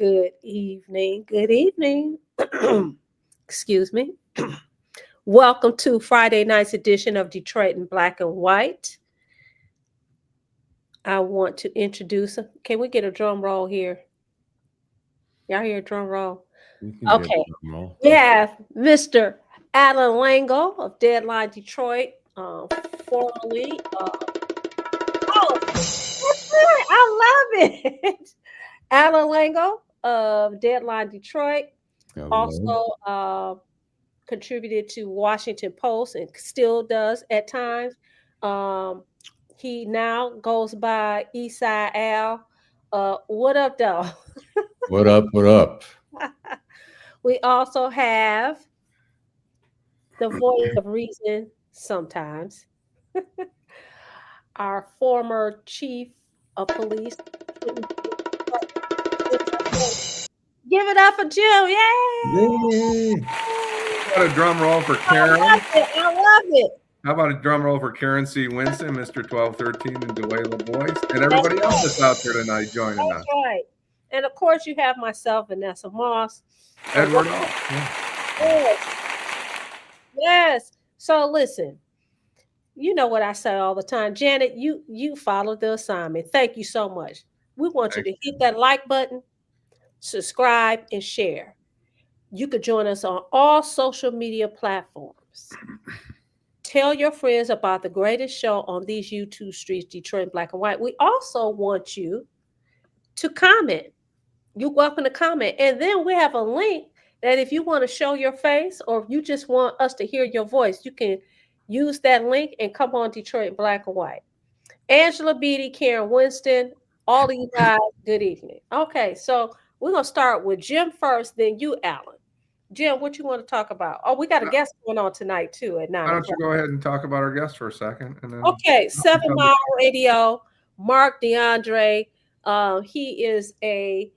Good evening. Good evening. Excuse me. Welcome to Friday night's edition of Detroit in Black and White. I want to introduce. Can we get a drum roll here? Y'all hear a drum roll? You can get Okay. drum roll. We have Mr. Allan Lengel of Deadline Detroit, formerly. Oh, that's right. I love it. Allan Lengel of Deadline Detroit. Hello. Also contributed to Washington Post and still does at times. Um, he now goes by Eastside Al. What up, though? What up? What up? We also have the voice of reason sometimes, our former chief of police. Give it up for Jim. Yay! Yay. How about a drum roll for Karen? I love it. How about a drum roll for Karen C. Winston, Mr. 1213, and Dwayla Boyce, and everybody else that's out there tonight joining us. That's right. And of course, you have myself, Vanessa Moss. Edward. Yes. So listen, you know what I say all the time. Janet, you followed the assignment. Thank you so much. We want you to hit that like button, subscribe, and share. You could join us on all social media platforms. Tell your friends about the greatest show on these YouTube streets, Detroit in Black and White. We also want you to comment. You're welcome to comment. And then we have a link that if you want to show your face or if you just want us to hear your voice, you can use that link and come on Detroit in Black and White. Angela Beatty, Karen Winston, all of you guys, good evening. Okay, so we're going to start with Jim first, then you, Allan. Jim, what you want to talk about? Oh, we got a guest going on tonight, too, at 9 Why don't you go ahead and talk about our guest for a second? And then okay, 7 Mile Radio, Mark DeAndre. He is a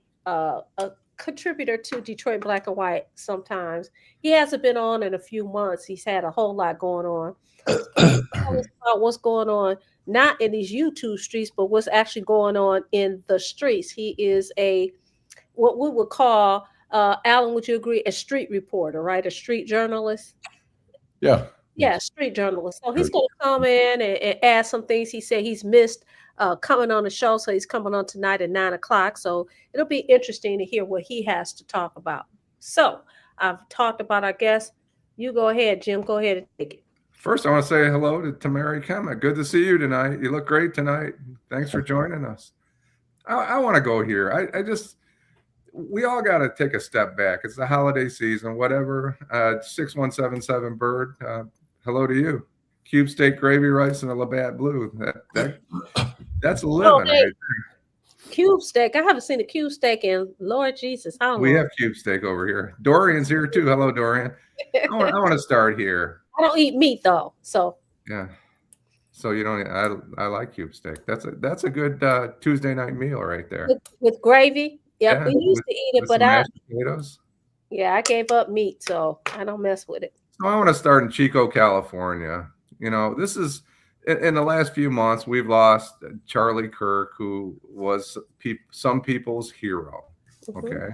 contributor to Detroit Black and White sometimes. He hasn't been on in a few months. He's had a whole lot going on. Tell us about what's going on, not in these YouTube streets, but what's actually going on in the streets. He is what we would call, Allan, would you agree, a street reporter, right? A street journalist? Yeah. Yeah, street journalist. So he's going to come in and add some things. He said he's missed coming on the show, so he's coming on tonight at 9 o'clock. So it'll be interesting to hear what he has to talk about. So I've talked about our guest. You go ahead, Jim. Go ahead and take it. First, I want to say hello to Tamari Kemet. Good to see you tonight. You look great tonight. Thanks for joining us. I want to go here. We all got to take a step back. It's the holiday season, whatever. 6177 Bird. Hello to you. Cube steak, gravy rice, and a Labatt Blue. That's a living. Hey, cube steak. I haven't seen a cube steak in Lord Jesus. How long? We have cube steak over here. Dorian's here too. Hello, Dorian. I want to start here. I don't eat meat though, so yeah. So you don't. I like cube steak. That's a good Tuesday night meal right there. With gravy. Yep, we used to eat it, but potatoes. Yeah, I gave up meat, so I don't mess with it. So I want to start in Chico, California. You know, this is in the last few months we've lost Charlie Kirk, who was some people's hero. Okay.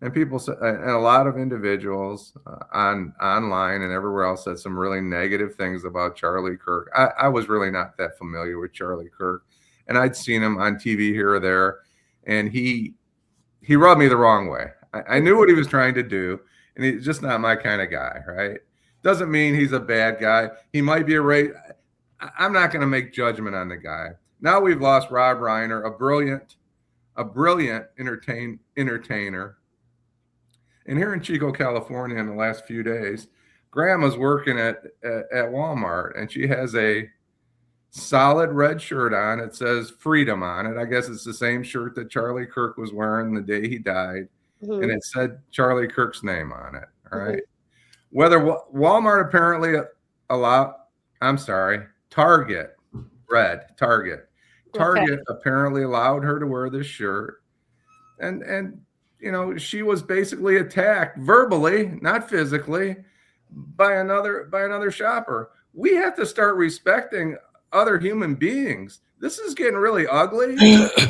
And people and a lot of individuals online and everywhere else said some really negative things about Charlie Kirk. I was really not that familiar with Charlie Kirk, and I'd seen him on TV here or there, and he rubbed me the wrong way. I knew what he was trying to do, and he's just not my kind of guy, right? Doesn't mean he's a bad guy. He might be I'm not going to make judgment on the guy. Now we've lost Rob Reiner, a brilliant entertainer. And here in Chico, California, in the last few days, Grandma's working at Walmart, and she has a solid red shirt on. It says freedom on it. I guess it's the same shirt that Charlie Kirk was wearing the day he died. And it said Charlie Kirk's name on it. All right. Whether Walmart apparently Target apparently allowed her to wear this shirt. And you know, she was basically attacked verbally, not physically, by another shopper. We have to start respecting other human beings. this is getting really ugly.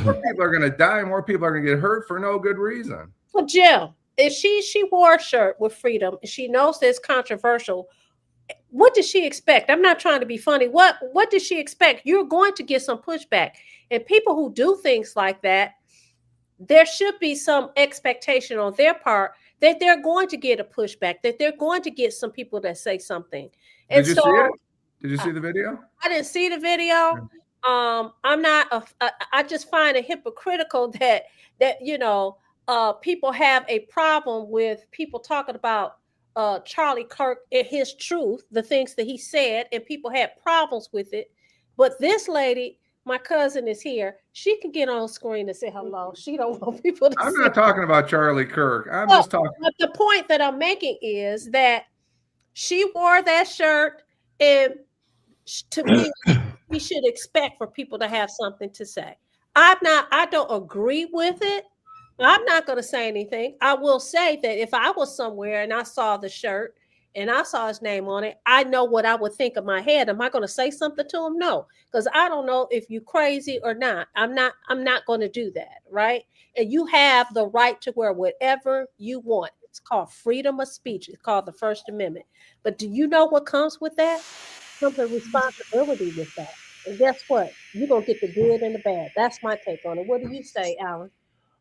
More people are going to die. More people are going to get hurt for no good reason. Well, Jill, if she wore a shirt with freedom, and she knows it's controversial, what did she expect? I'm not trying to be funny. What did she expect? You're going to get some pushback. And people who do things like that, there should be some expectation on their part that they're going to get a pushback, that they're going to get some people that say something. And Did you see it? Did you see the video? I didn't see the video. I'm not. I just find it hypocritical that people have a problem with people talking about Charlie Kirk and his truth, the things that he said, and people had problems with it. But this lady, my cousin is here. She can get on screen and say hello. She don't want people to. I'm not talking about Charlie Kirk. I'm just talking. But the point that I'm making is that she wore that shirt, and to me, we should expect for people to have something to say. I don't agree with it. I'm not going to say anything. I will say that if I was somewhere and I saw the shirt and I saw his name on it, I know what I would think in my head. Am I going to say something to him? No, because I don't know if you're crazy or not. I'm not going to do that, right? And you have the right to wear whatever you want. It's called freedom of speech. It's called the First Amendment. But do you know what comes with that? Comes a responsibility with that. And guess what? You're going to get the good and the bad. That's my take on it. What do you say, Allan?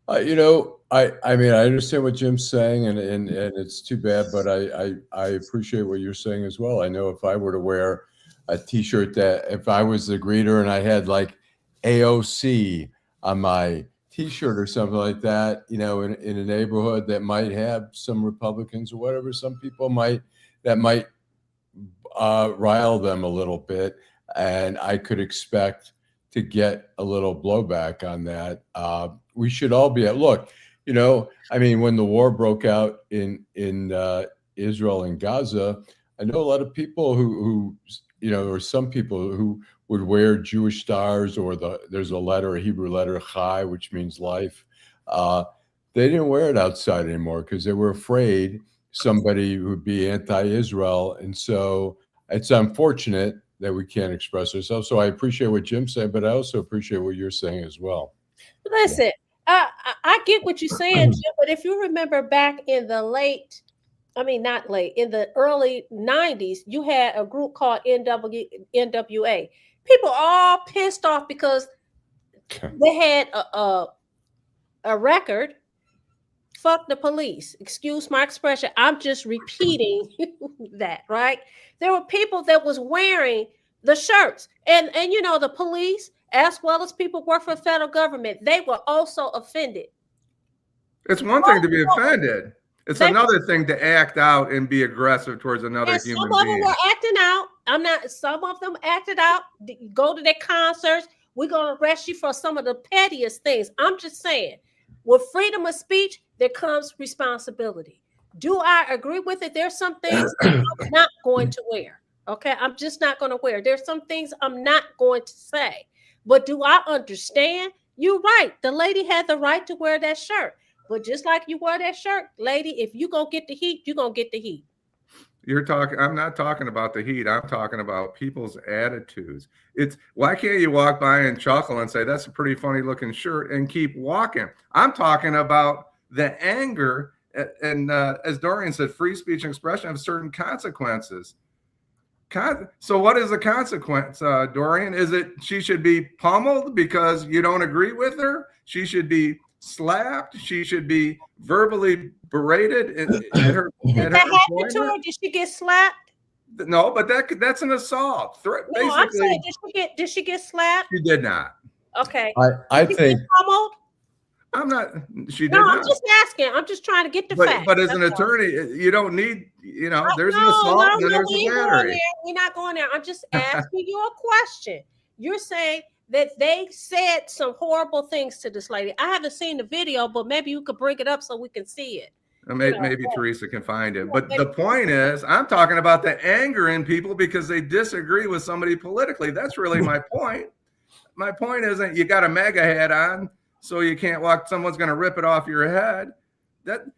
I mean, I understand what Jim's saying, and it's too bad, but I appreciate what you're saying as well. I know if I were to wear a T-shirt, that if I was the greeter and I had like AOC on my T-shirt or something like that, in a neighborhood that might have some Republicans or whatever, some people might rile them a little bit, and I could expect to get a little blowback on that. We should all be look, I mean, when the war broke out in Israel and Gaza, I know a lot of people who or some people who would wear Jewish stars, or there's a Hebrew letter, Chai, which means life. They didn't wear it outside anymore because they were afraid somebody would be anti-Israel. And so it's unfortunate that we can't express ourselves. So I appreciate what Jim's saying, but I also appreciate what you're saying as well. Listen, I get what you're saying, Jim, but if you remember back in the in the early 90s, you had a group called NWA. People all pissed off because they had a record, fuck the police. Excuse my expression. I'm just repeating that, right? There were people that was wearing the shirts, and the police, as well as people who work for the federal government, they were also offended. It's one thing to be offended. It's another thing to act out and be aggressive towards another human being. Some of them were acting out. Some of them acted out. Go to their concerts. We're going to arrest you for some of the pettiest things. I'm just saying, with freedom of speech, there comes responsibility. Do I agree with it? There's some things I'm not going to wear. Okay, I'm just not going to wear. There's some things I'm not going to say. But do I understand? You're right. The lady had the right to wear that shirt. But just like you wear that shirt, lady, if you're going to get the heat, you're going to get the heat. I'm not talking about the heat. I'm talking about people's attitudes. Why can't you walk by and chuckle and say, that's a pretty funny looking shirt, and keep walking? I'm talking about the anger. And as Dorian said, free speech and expression have certain consequences. So what is the consequence, Dorian? Is it she should be pummeled because you don't agree with her? She should be slapped? She should be verbally berated at her Did that happen to her? Did she get slapped? No, but that's an assault. No, I'm saying, did she get slapped? She did not. Okay. I think pummeled? I'm not. She did not. I'm just asking. I'm just trying to get the facts. But as an attorney, you don't need. There's an assault and then there's a battery. We're not going there. I'm just asking you a question. You're saying that they said some horrible things to this lady. I haven't seen the video, but maybe you could bring it up so we can see it. Maybe Teresa can find it. But the point is, I'm talking about the anger in people because they disagree with somebody politically. That's really my point. My point isn't you got a MAGA hat on, so you can't walk. Someone's going to rip it off your head.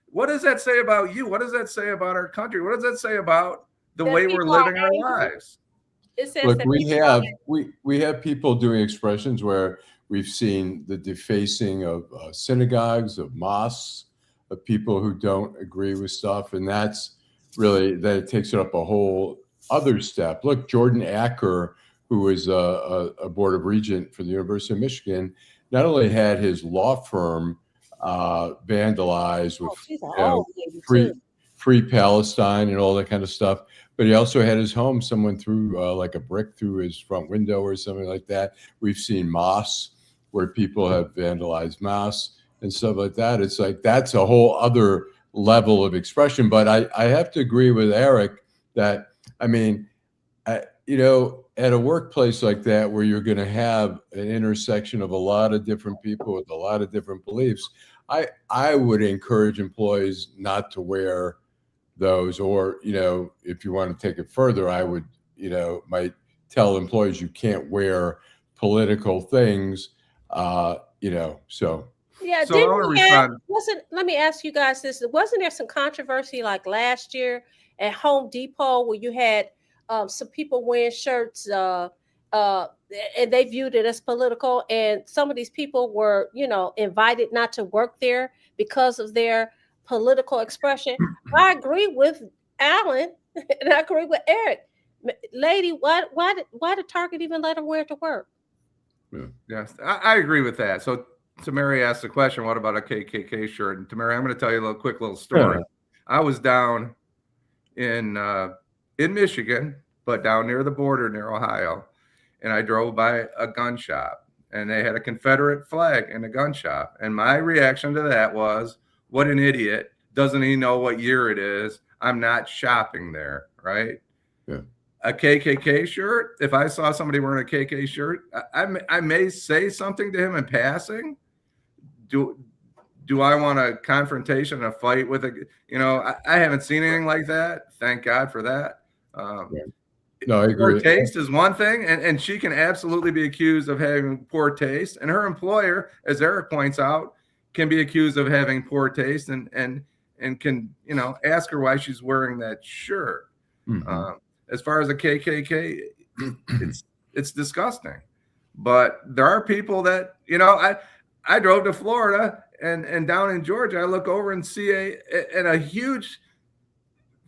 What does that say about you? What does that say about our country? What does that say about the way we're living our lives? It says Look, that we people have we have people doing expressions where we've seen the defacing of synagogues, of mosques, of people who don't agree with stuff, and that's really that it takes it up a whole other step. Look, Jordan Acker, who was a board of regent for the University of Michigan, not only had his law firm vandalized with oh, she's an you know, old lady free too. free Palestine and all that kind of stuff. But he also had his home. Someone threw like a brick through his front window or something like that. We've seen mosques where people have vandalized mosques and stuff like that. It's like that's a whole other level of expression. But I have to agree with Eric that, I mean, at a workplace like that where you're going to have an intersection of a lot of different people with a lot of different beliefs, I would encourage employees not to wear those, or if you want to take it further, I would might tell employees you can't wear political things, so Yeah, So I didn't want to we have respond. wasn't let me ask you guys this. Wasn't there some controversy like last year at Home Depot where you had some people wearing shirts uh and they viewed it as political, and some of these people were, invited not to work there because of their political expression. I agree with Allan and I agree with Eric. Lady, why did Target even let her wear it to work? Yes, I agree with that. So Tamari asked the question, what about a KKK shirt? And Tamari, I'm going to tell you a quick little story. Yeah. I was down in Michigan, but down near the border near Ohio, and I drove by a gun shop, and they had a Confederate flag in the gun shop. And my reaction to that was, what an idiot. Doesn't he know what year it is? I'm not shopping there, right? Yeah. A KKK shirt, if I saw somebody wearing a KK shirt, I may say something to him in passing. Do I want a confrontation, a fight with I haven't seen anything like that. Thank God for that. No, I agree. Poor taste is one thing, and she can absolutely be accused of having poor taste. And her employer, as Eric points out, can be accused of having poor taste and can, ask her why she's wearing that shirt. Mm-hmm. As far as a KKK, it's disgusting. But there are people that, I drove to Florida and down in Georgia, I look over and see a huge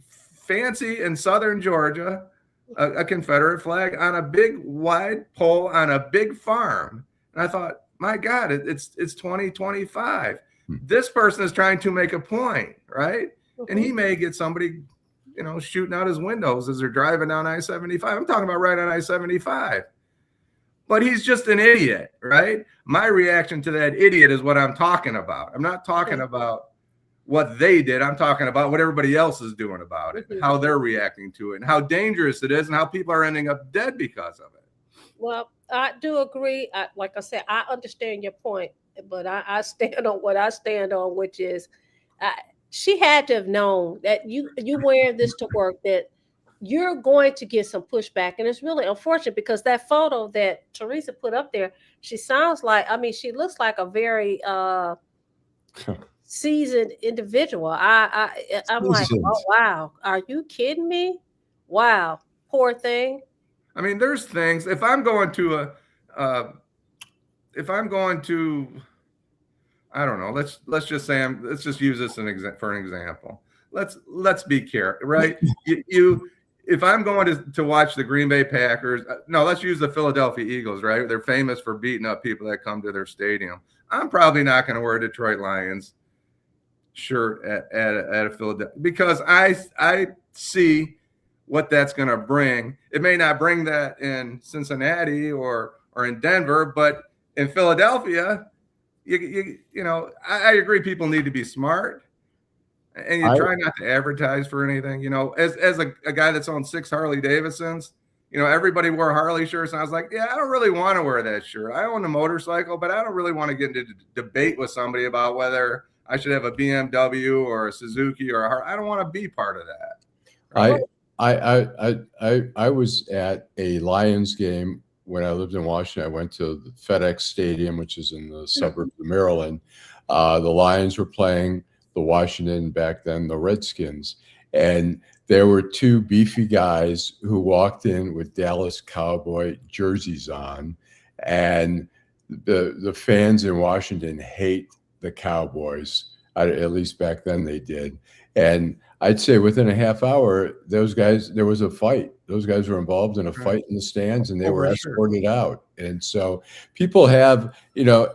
fancy in southern Georgia, a Confederate flag on a big wide pole on a big farm. And I thought, my God, it's 2025. This person is trying to make a point, right? And he may get somebody, shooting out his windows as they're driving down I-75. I'm talking about right on I-75. But he's just an idiot, right? My reaction to that idiot is what I'm talking about. I'm not talking about what they did. I'm talking about what everybody else is doing about it, how they're reacting to it, and how dangerous it is, and how people are ending up dead because of it. Well, I do agree. Like I said, I understand your point, but I stand on what I stand on, which is she had to have known that you wearing this to work, that you're going to get some pushback. And it's really unfortunate because that photo that Teresa put up there, she sounds like, she looks like a very seasoned individual. I'm like, oh, wow. Are you kidding me? Wow. Poor thing. There's things, if I'm going to I don't know, let's just say let's just use this for an example. Let's be careful, right? If I'm going to watch the Green Bay Packers, no, let's use the Philadelphia Eagles, right? They're famous for beating up people that come to their stadium. I'm probably not going to wear a Detroit Lions shirt at a Philadelphia, because I see what that's going to bring. It may not bring that in Cincinnati or in Denver, but in Philadelphia, I agree. People need to be smart, and you try not to advertise for anything. As a guy that's owned 6 Harley Davidsons, everybody wore Harley shirts, and I was like, yeah, I don't really want to wear that shirt. I own a motorcycle, but I don't really want to get into debate with somebody about whether I should have a BMW or a Suzuki or a Harley. I don't want to be part of that. Right? I was at a Lions game when I lived in Washington. I went to the FedEx Stadium, which is in the suburb of Maryland. The Lions were playing the Washington, back then the Redskins, and there were two beefy guys who walked in with Dallas Cowboy jerseys on, and the fans in Washington hate the Cowboys. At least back then they did. And I'd say within a half hour, those guys, there was a fight. Those guys were involved in a fight in the stands, and they were escorted out. And so people have,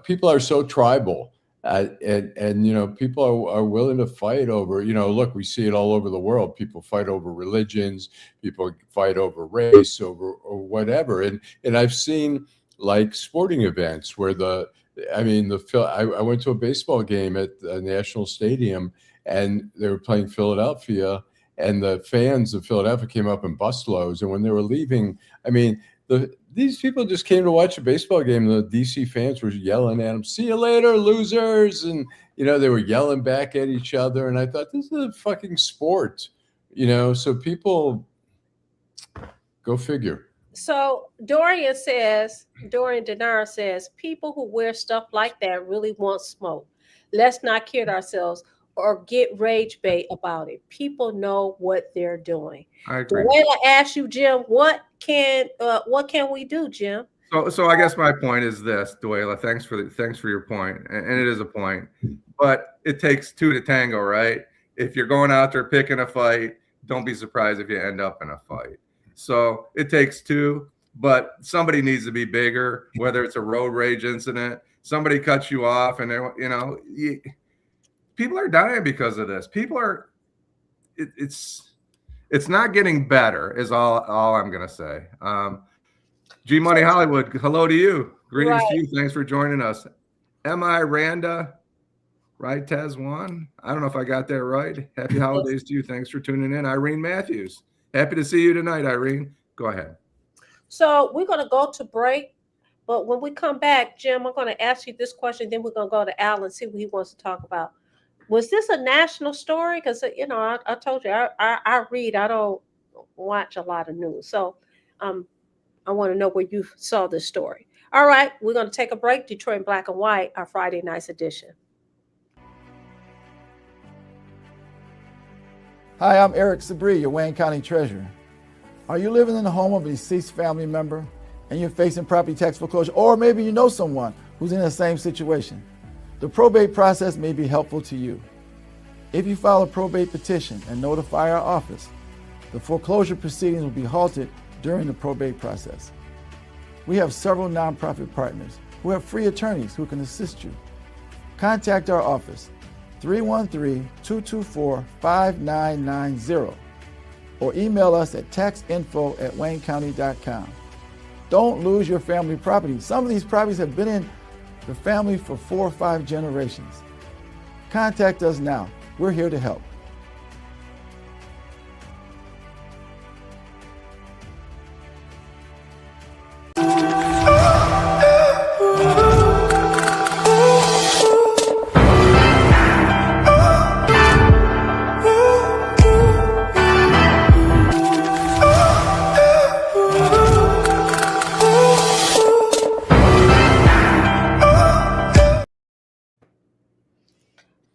people are so tribal. And people are willing to fight over, look, we see it all over the world. People fight over religions, people fight over race, or whatever. And I've seen like sporting events where I went to a baseball game at the National Stadium, and they were playing Philadelphia, and the fans of Philadelphia came up in busloads. And when they were leaving, these people just came to watch a baseball game. The DC fans were yelling at them, "See you later, losers!" And they were yelling back at each other. And I thought, this is a fucking sport, So people, go figure. So Dorian Denard says, people who wear stuff like that really want smoke. Let's not kid ourselves or get rage bait about it. People know what they're doing. I agree. Duela asked you, Jim, what can we do, Jim? So I guess my point is this, Duela. Thanks for your point, and it is a point, but it takes two to tango, right? If you're going out there picking a fight, don't be surprised if you end up in a fight. So it takes two, but somebody needs to be bigger. Whether it's a road rage incident, somebody cuts you off, and people are dying because of this. It's not getting better, is all I'm gonna say. G Money Hollywood, hello to you. Greetings to you. Thanks for joining us. M.I. Randa, right? Tez one. I don't know if I got that right. Happy holidays to you. Thanks for tuning in. Irene Matthews. Happy to see you tonight, Irene. Go ahead. So we're going to go to break, but when we come back, Jim, I'm going to ask you this question. Then we're going to go to Allan, see what he wants to talk about. Was this a national story? Because, I told you, I read, I don't watch a lot of news. So I want to know where you saw this story. All right, we're going to take a break. Detroit in Black and White, our Friday night's edition. Hi, I'm Eric Sabri, your Wayne County Treasurer. Are you living in the home of a deceased family member and you're facing property tax foreclosure, or maybe you know someone who's in the same situation? The probate process may be helpful to you. If you file a probate petition and notify our office, the foreclosure proceedings will be halted during the probate process. We have several nonprofit partners who have free attorneys who can assist you. Contact our office, 313-224-5990, or email us at taxinfo@waynecounty.com. Don't lose your family property. Some of these properties have been in the family for 4 or 5 generations. Contact us now. We're here to help.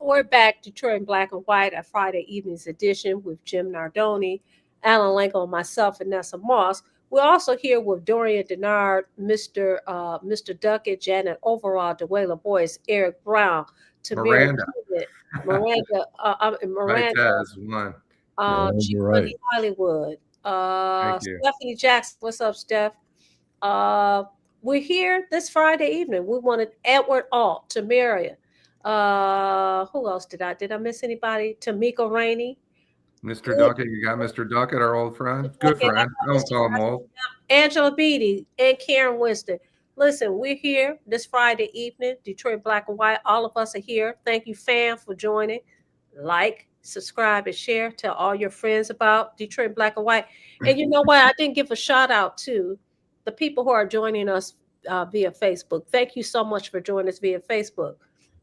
We're back, Detroit in Black and White, a Friday evening's edition with Jim Nardone, Allan, Lengel, and myself, Vanessa Moss. We're also here with Dorian Denard, Mr. Duckett, Janet Overall, Duela Boyce, Eric Brown, Miranda. Miranda, G Money Hollywood, Stephanie Jackson. What's up, Steph? We're here this Friday evening. We wanted Edward Alt, Tamaria. Who else did I miss anybody? Tamika Rainey. Mr. Duckett, you got Mr. Duckett, our old friend. Good friend. Don't call him old. Angela Beatty and Karen Winston. Listen, we're here this Friday evening, Detroit Black and White. All of us are here. Thank you, fam, for joining. Like, subscribe, and share. Tell all your friends about Detroit Black and White. And you know what? I didn't give a shout out to the people who are joining us via Facebook. Thank you so much for joining us via Facebook.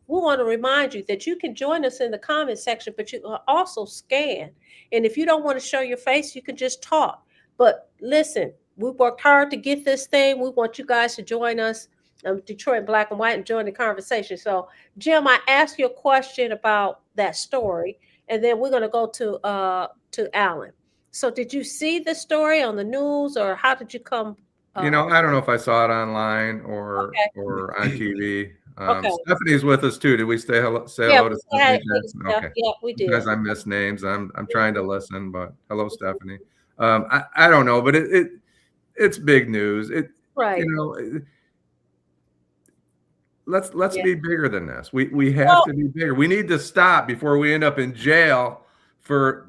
We want to remind you that you can join us in the comment section, but you can also scan. And if you don't want to show your face, you can just talk. But listen, we worked hard to get this thing. We want you guys to join us, Detroit Black and White, and join the conversation. So, Jim, I asked you a question about that story, and then we're going to go to to Allan. So did you see the story on the news, or how did you come? I don't know if I saw it online or on TV. Okay. Stephanie's with us too. Did we say hello We to had, Stephanie? Okay. yeah, we did. Because I miss names. I'm trying to listen, but hello, Stephanie. I don't know, but it's big news. Right. Let's be bigger than this. We have to be bigger. We need to stop before we end up in jail for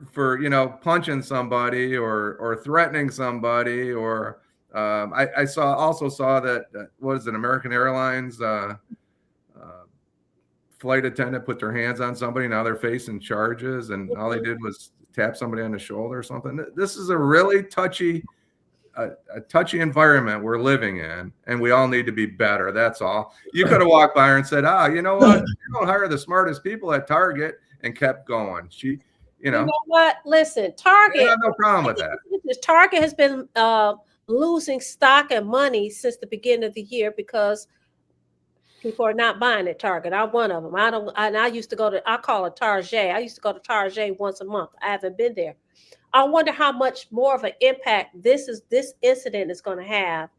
punching somebody or threatening somebody. Or I also saw that what is it, American Airlines flight attendant put their hands on somebody. Now they're facing charges, and all they did was tap somebody on the shoulder or something. This is a really touchy environment we're living in, and we all need to be better. That's all. You could have walked by her and said, you know what? You don't hire the smartest people at Target, and kept going. You know what? Listen, Target. I have no problem with that. Target has been losing stock and money since the beginning of the year because people are not buying at Target. I'm one of them. I used to go to, I call it Target. I used to go to Target once a month. I haven't been there. I wonder how much more of an impact this incident is going to have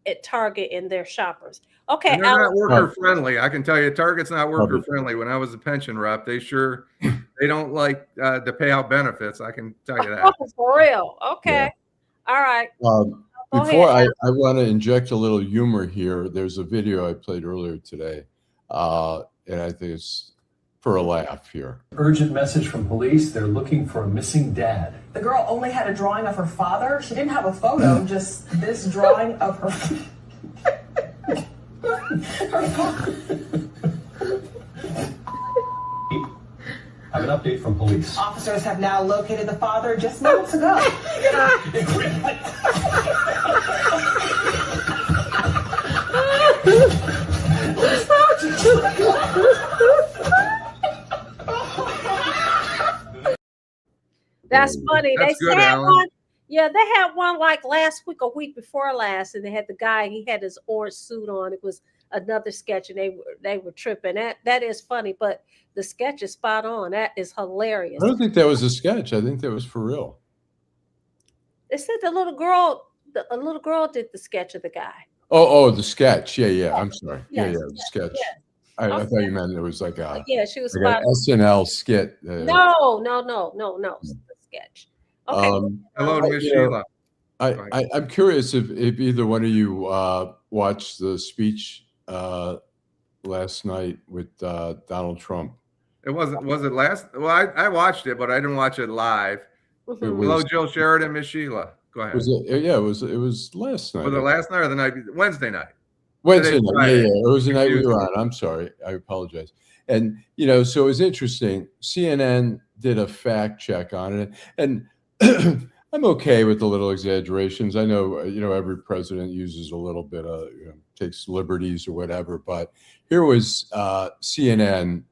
at Target and their shoppers. Okay, and they're not worker friendly. I can tell you, Target's not worker friendly. When I was a pension rep, they don't like to pay out benefits. I can tell you that. For real. Okay. Yeah. All right. Before I want to inject a little humor here. There's a video I played earlier today, and I think it's for a laugh here. Urgent message from police. They're looking for a missing dad. The girl only had a drawing of her father. She didn't have a photo, just this drawing of her father. Have an update from police. Officers have now located the father just moments ago. That's funny. That's they good, had Allan. one. Yeah, they had one like last week or week before last, and they had the guy. He had his orange suit on. It was another sketch, and they were tripping. That is funny, but the sketch is spot on. That is hilarious. I don't think that was a sketch. I think that was for real. They said a little girl did the sketch of the guy. Oh, the sketch. Yeah. I'm sorry. Yes. The sketch. Yes. I thought you meant it was like a she was like an SNL skit. No, the sketch. Okay. Hello to Miss Sheila. I'm curious if either one of you watched the speech last night with Donald Trump. Was it last? Well, I watched it, but I didn't watch it live. Hello, Jill Sheridan, Miss Sheila. Go ahead. Was it? Yeah, it was last night. Was it last night or the night? Wednesday night. Wednesday night. Yeah. It was the night we were on. I'm sorry. I apologize. And so it was interesting. CNN did a fact check on it, and I'm okay with the little exaggerations. I know, every president uses a little bit of, takes liberties or whatever, but here was CNN.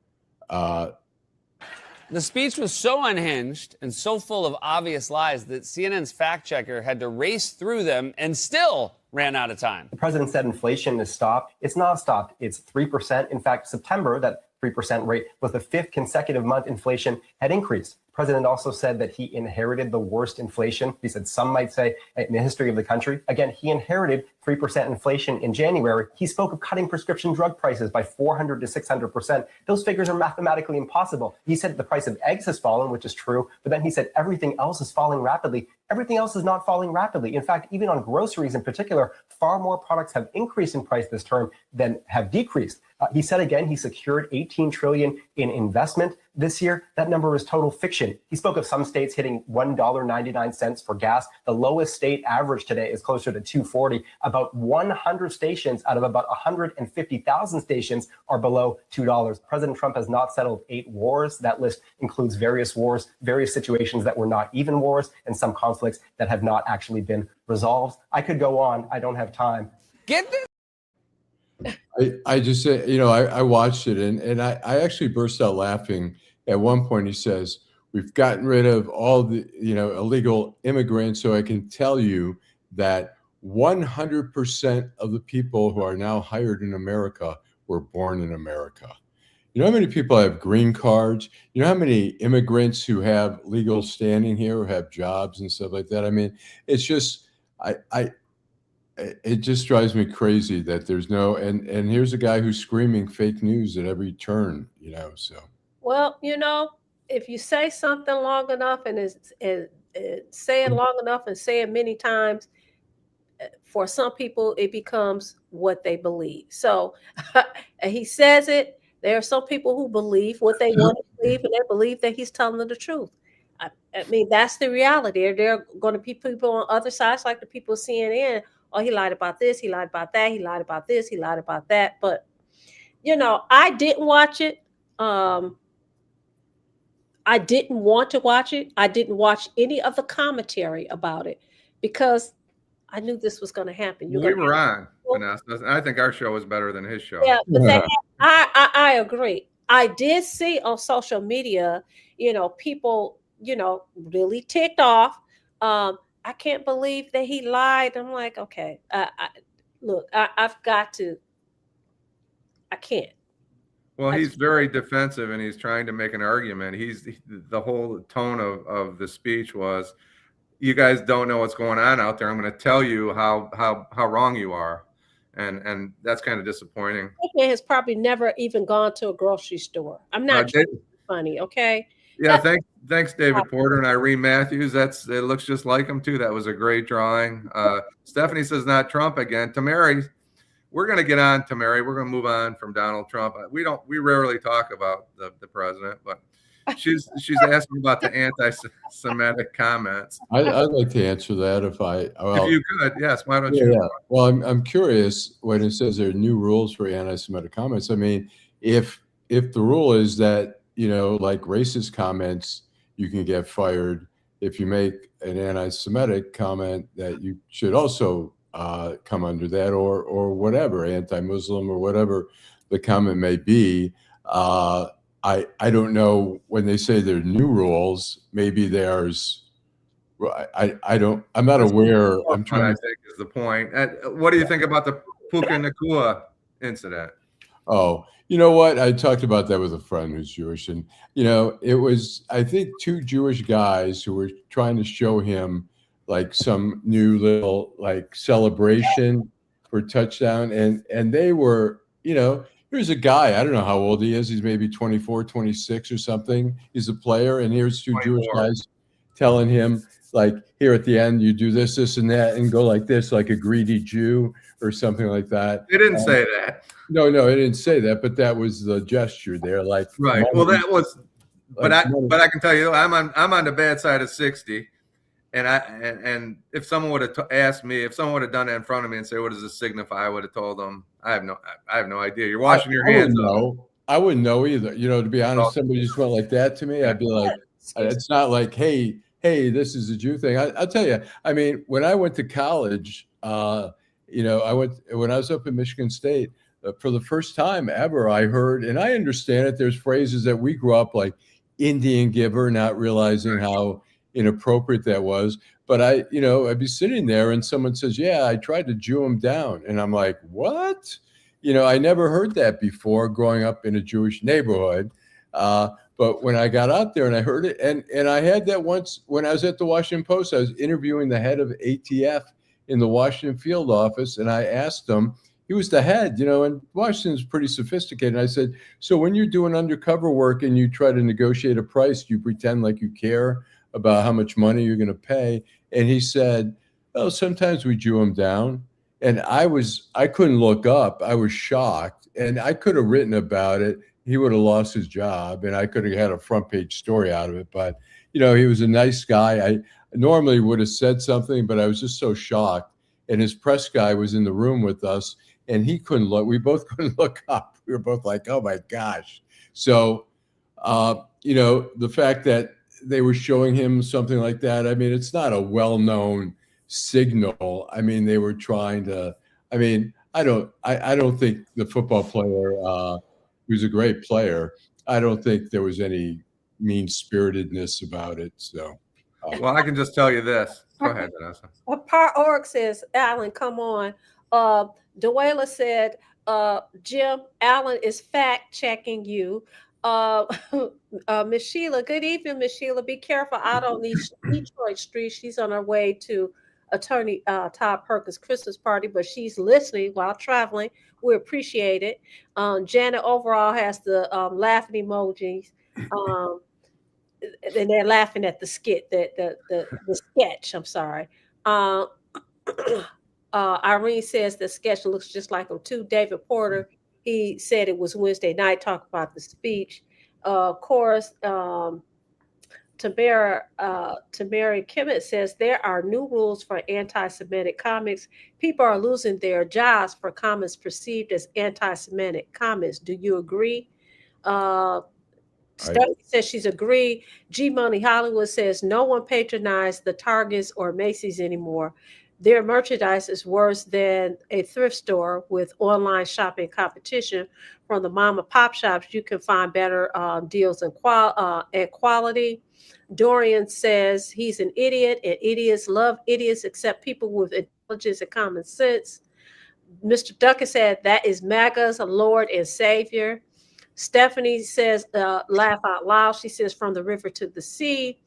The speech was so unhinged and so full of obvious lies that CNN's fact checker had to race through them and still ran out of time. The president said inflation is stopped. It's not stopped. It's 3%. In fact, September, that 3% rate was the 5th consecutive month inflation had increased. The president also said that he inherited the worst inflation. He said some might say in the history of the country. Again, he inherited 3% inflation in January. He spoke of cutting prescription drug prices by 400 to 600%. Those figures are mathematically impossible. He said the price of eggs has fallen, which is true, but then he said everything else is falling rapidly. Everything else is not falling rapidly. In fact, even on groceries in particular, far more products have increased in price this term than have decreased. He said again, he secured $18 trillion in investment this year. That number is total fiction. He spoke of some states hitting $1.99 for gas. The lowest state average today is closer to $2.40. About 100 stations out of about 150,000 stations are below $2. President Trump has not settled 8 wars. That list includes various wars, various situations that were not even wars, and some conflicts that have not actually been resolved. I could go on. I don't have time. Get this. I just say, I watched it and I actually burst out laughing. At one point he says, we've gotten rid of all the, illegal immigrants. So I can tell you that 100% of the people who are now hired in America were born in America. You know how many people have green cards? You know how many immigrants who have legal standing here, who have jobs and stuff like that? I mean, it's just, it just drives me crazy that there's no, and here's a guy who's screaming fake news at every turn, so. Well, if you say something long enough and say it long enough and say it many times, for some people, it becomes what they believe. So he says it. There are some people who believe what they want to believe, and they believe that he's telling them the truth. I mean, that's the reality. There are going to be people on other sides, like the people of CNN. Oh, he lied about this. He lied about that. He lied about this. He lied about that. But, I didn't watch it. I didn't want to watch it. I didn't watch any of the commentary about it because I knew this was going to happen. We were on, Vanessa. I think our show was better than his show. Yeah, but I agree. I did see on social media, people, really ticked off. I can't believe that he lied. I'm like, okay, look, I've got to. I can't. Well, he's very defensive, and he's trying to make an argument. The whole tone of the speech was, you guys don't know what's going on out there. I'm going to tell you how wrong you are, and that's kind of disappointing. That man has probably never even gone to a grocery store. I'm not trying to be funny, okay? Yeah, thanks, David Porter and Irene Matthews. It looks just like him too. That was a great drawing. Stephanie says not Trump again. Tamari, we're going to get on Tamari. We're going to move on from Donald Trump. We rarely talk about the president, but she's asking about the anti-Semitic comments. I'd like to answer that if you could, yes. Why don't you? Yeah. Well, I'm curious when it says there are new rules for anti-Semitic comments. I mean, if the rule is that like racist comments, you can get fired. If you make an anti-Semitic comment, that you should also come under that, or whatever, anti-Muslim or whatever the comment may be. I don't know when they say there are new rules. Maybe there's. I'm not aware. I'm trying. I think is the point. What do you think about the Puka Nakua incident? Oh, you know what? I talked about that with a friend who's Jewish, and it was, I think, two Jewish guys who were trying to show him like some new little like celebration for touchdown, and they were, here's a guy, I don't know how old he is. He's maybe 24, 26 or something. He's a player. And here's two 24. Jewish guys telling him, like, here at the end, you do this, this, and that, and go like this, like a greedy Jew or something like that. They didn't say that. No, it didn't say that, but that was the gesture there. Like, right. Well, that was, but I can tell you, I'm on the bad side of 60. And if someone would have asked me, if someone would have done that in front of me and say, "What does this signify?" I would have told them, "I have no idea. You're washing your hands." I wouldn't know either. To be honest, somebody just went like that to me, I'd be like, "It's not like, hey, this is a Jew thing." I'll tell you. I mean, when I went to college, when I was up in Michigan State, for the first time ever, I heard, and I understand it. There's phrases that we grew up like Indian giver, not realizing how inappropriate that was. But I'd be sitting there and someone says, "Yeah, I tried to Jew him down." And I'm like, what? I never heard that before growing up in a Jewish neighborhood. But when I got out there and I heard it, and I had that once when I was at the Washington Post, I was interviewing the head of ATF in the Washington field office. And I asked him, he was the head, and Washington's pretty sophisticated. And I said, "So when you're doing undercover work and you try to negotiate a price, do you pretend like you care about how much money you're going to pay?" And he said, "Oh, sometimes we Jew him down." And I couldn't look up. I was shocked, and I could have written about it. He would have lost his job, and I could have had a front page story out of it. But, he was a nice guy. I normally would have said something, but I was just so shocked. And his press guy was in the room with us, and he couldn't look. We both couldn't look up. We were both like, "Oh my gosh." So, the fact that they were showing him something like that, I mean, it's not a well-known signal. I mean, they were trying to, I don't think the football player, who's a great player, I don't think there was any mean-spiritedness about it. So, well, I can just tell you this. Go ahead, Vanessa. Par Org says, "Allan, come on. Duela said, Jim, Allan is fact checking you. Uh, Miss Sheila, good evening, Miss Sheila. Be careful out on these Detroit streets. She's on her way to Attorney Todd Perkins' Christmas party, but she's listening while traveling. We appreciate it. Janet overall has the laughing emojis. Um, and they're laughing at the skit, the sketch. I'm sorry. Uh, Irene says the sketch looks just like him too. David Porter, he said it was Wednesday night. Talk about the speech. Of course, Tamara Kimmett says there are new rules for anti-Semitic comics. People are losing their jobs for comments perceived as anti-Semitic comments. Do you agree? Stephanie says she's agreed. G Money Hollywood says no one patronized the Targets or Macy's anymore. Their merchandise is worse than a thrift store with online shopping competition. From the mom and pop shops, you can find better deals and quality. Dorian says he's an idiot, and idiots love idiots except people with intelligence and common sense. Mr. Duckett said that is MAGA's Lord and Savior. Stephanie says, laugh out loud. She says, from the river to the sea.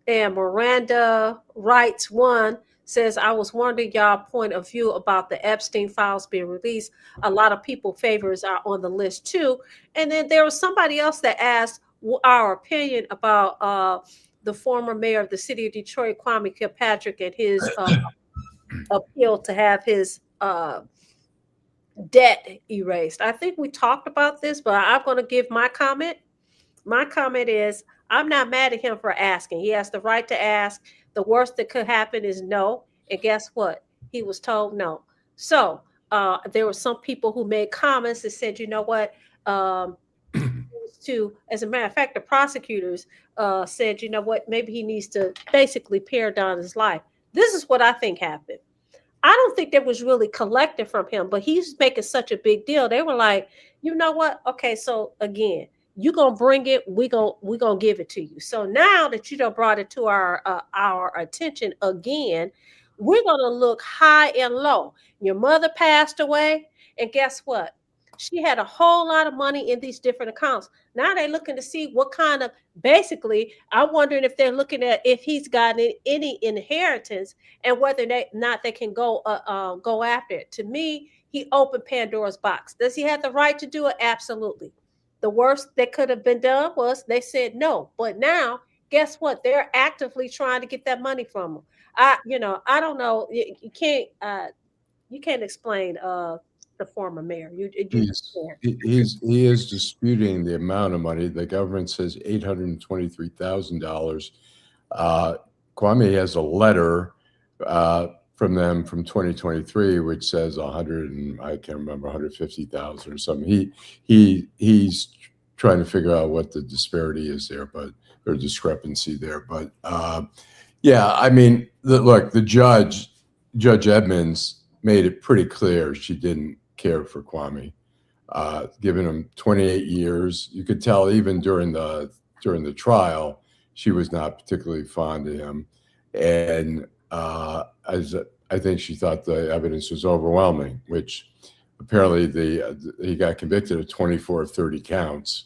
And Miranda Writes One says, I was wondering y'all point of view about the Epstein files being released. A lot of people favors are on the list too. And then there was somebody else that asked our opinion about the former mayor of the city of Detroit, Kwame Kilpatrick, and his appeal to have his debt erased. I think we talked about this, but I'm going to give my comment. My comment is I'm not mad at him for asking. He has the right to ask. The worst that could happen is no. And guess what? He was told no. So there were some people who made comments that said, you know what? As a matter of fact, the prosecutors said, you know what? Maybe he needs to basically pare down his life. This is what I think happened. I don't think that was really collected from him, but he's making such a big deal. They were like, you know what? Okay, so again, you're gonna bring it, we're gonna give it to you. So now that you done brought it to our attention again, we're gonna look high and low. Your mother passed away, and guess what? She had a whole lot of money in these different accounts. Now they're looking to see what kind of, basically, I'm wondering if they're looking at if he's gotten any inheritance and whether they can go after it. To me, he opened Pandora's box. Does he have the right to do it? Absolutely. The worst that could have been done was they said no. But now, guess what? They're actively trying to get that money from him. I don't know. You can't explain the former mayor. He is disputing the amount of money. The government says $823,000. Kwame has a letter from them from 2023, which says 100 and I can't remember 150,000 or something. He's trying to figure out what the disparity is there, or discrepancy there. But yeah, I mean, look, Judge Edmonds made it pretty clear she didn't care for Kwame, giving him 28 years. You could tell even during the trial, she was not particularly fond of him. And as I think she thought the evidence was overwhelming, which apparently he got convicted of 24 of 30 counts.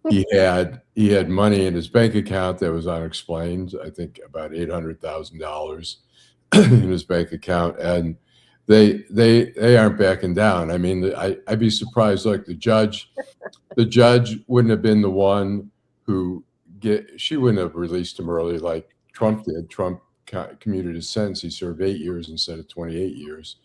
He had money in his bank account that was unexplained. I think about $800,000 in his bank account, and they aren't backing down. I mean, I'd be surprised. Like the judge wouldn't have been the one she wouldn't have released him early like Trump did. Trump commuted his sentence. He served 8 years instead of 28 years.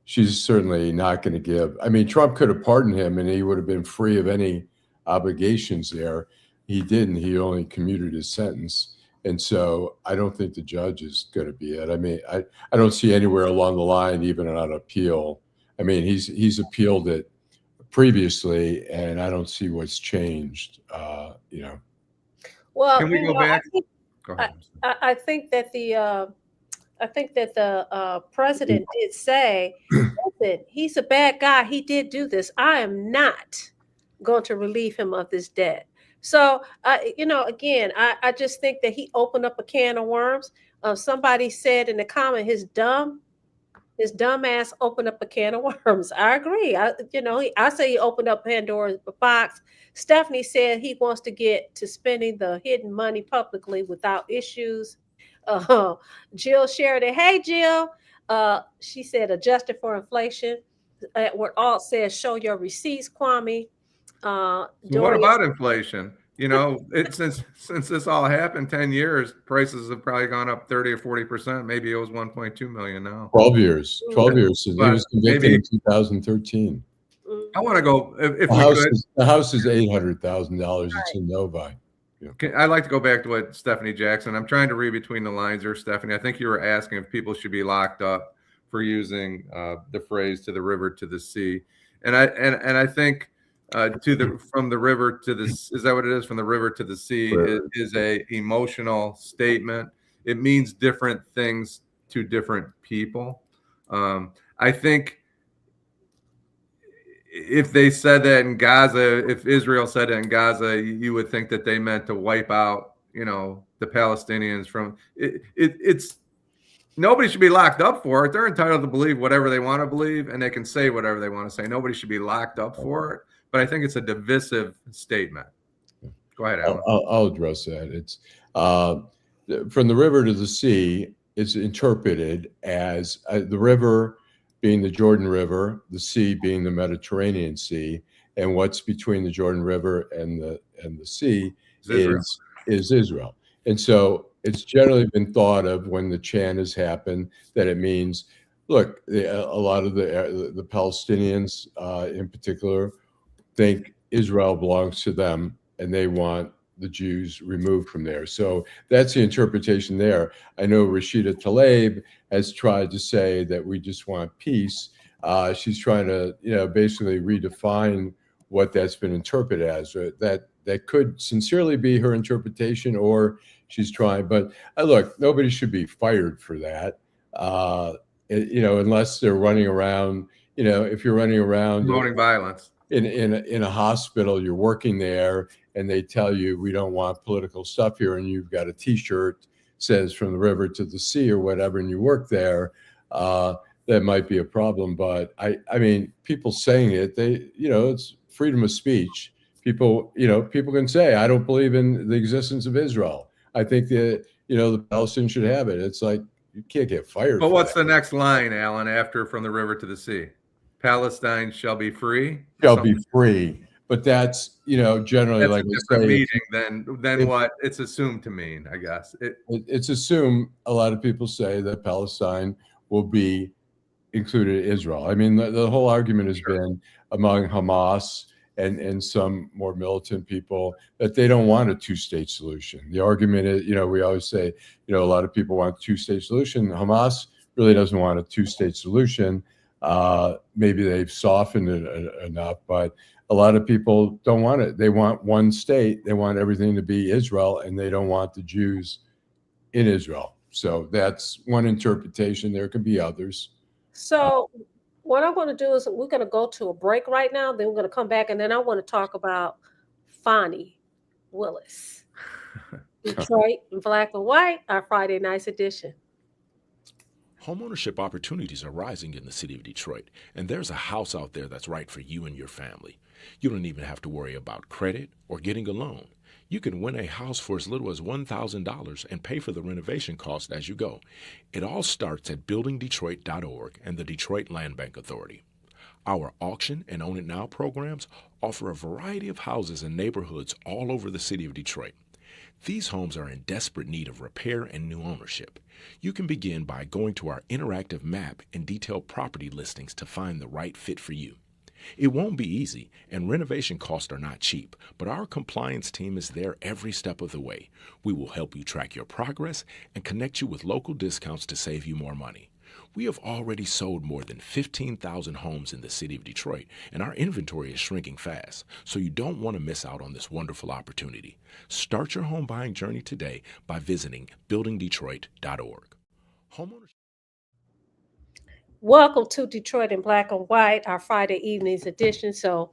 She's certainly not going to give. I mean, Trump could have pardoned him and he would have been free of any obligations there. He didn't. He only commuted his sentence. And so I don't think the judge is going to be it. I mean, I don't see anywhere along the line, even on appeal. I mean, he's appealed it previously, and I don't see what's changed. Well, can we go back? Go ahead. I think that the president did say, listen, he's a bad guy. He did do this. I am not going to relieve him of this debt. So, again, I just think that he opened up a can of worms. Somebody said in the comment, his dumb ass opened up a can of worms. I agree. I say he opened up Pandora's box. Stephanie said he wants to get to spending the hidden money publicly without issues. Jill Sheridan, hey Jill. She said adjusted for inflation. Edward Alt says show your receipts, Kwame. So what Doria, about inflation? Since this all happened 10 years, prices have probably gone up 30 or 40%. Maybe it was 1.2 million now. 12 years. 12 years. He was convicted in 2013. I want to go if the house is $800,000. It's in Novi. Yeah. I'd like to go back to what Stephanie Jackson. I'm trying to read between the lines there, Stephanie. I think you were asking if people should be locked up for using the phrase "to the river to the sea," and I think from the river to the, is that what it is? From the river to the sea is a emotional statement. It means different things to different people. I think if they said that in Gaza, if Israel said it in Gaza, you would think that they meant to wipe out, the Palestinians from it. It's nobody should be locked up for it. They're entitled to believe whatever they want to believe, and they can say whatever they want to say. Nobody should be locked up for it. But I think it's a divisive statement. Go ahead, Allan. I'll address that. It's from the river to the sea is interpreted as the river being the Jordan River, the sea being the Mediterranean Sea, and what's between the Jordan River and the sea is Israel. And so it's generally been thought of when the chant has happened that it means, look, a lot of the Palestinians in particular think Israel belongs to them and they want the Jews removed from there. So that's the interpretation there. I know Rashida Tlaib has tried to say that we just want peace. She's trying to, basically redefine what that's been interpreted as. That could sincerely be her interpretation, or she's trying. But look, nobody should be fired for that. Unless they're running around. If you're running around promoting violence in a hospital, you're working there, and they tell you we don't want political stuff here, and you've got a T-shirt says from the river to the sea or whatever, and you work there, that might be a problem. But I mean, people saying it, it's freedom of speech. People can say, I don't believe in the existence of Israel. I think that, the Palestinians should have it. It's like, you can't get fired. But what's the next line, Allan, after from the river to the sea? Palestine shall be free. Shall be free. But that's, generally that's like a different meaning than what it's assumed to mean, I guess. It's assumed, a lot of people say that Palestine will be included in Israel. I mean, the whole argument has been among Hamas and some more militant people that they don't want a two-state solution. The argument is, we always say, a lot of people want a two-state solution. Hamas really doesn't want a two-state solution. Maybe they've softened it enough, but a lot of people don't want it. They want one state. They want everything to be Israel, and they don't want the Jews in Israel. So that's one interpretation. There could be others. So what I want to do is we're going to go to a break right now. Then we're going to come back, and then I want to talk about Fonnie Willis. Detroit in black and white, our Friday night's edition. Homeownership opportunities are rising in the city of Detroit, and there's a house out there that's right for you and your family. You don't even have to worry about credit or getting a loan. You can win a house for as little as $1,000 and pay for the renovation cost as you go. It all starts at buildingdetroit.org and the Detroit Land Bank Authority. Our auction and Own It Now programs offer a variety of houses and neighborhoods all over the city of Detroit. These homes are in desperate need of repair and new ownership. You can begin by going to our interactive map and detailed property listings to find the right fit for you. It won't be easy, and renovation costs are not cheap, but our compliance team is there every step of the way. We will help you track your progress and connect you with local discounts to save you more money. We have already sold more than 15,000 homes in the city of Detroit, and our inventory is shrinking fast, so you don't want to miss out on this wonderful opportunity. Start your home buying journey today by visiting buildingdetroit.org. Homeowners. Welcome to Detroit in black and white, our Friday evenings edition. So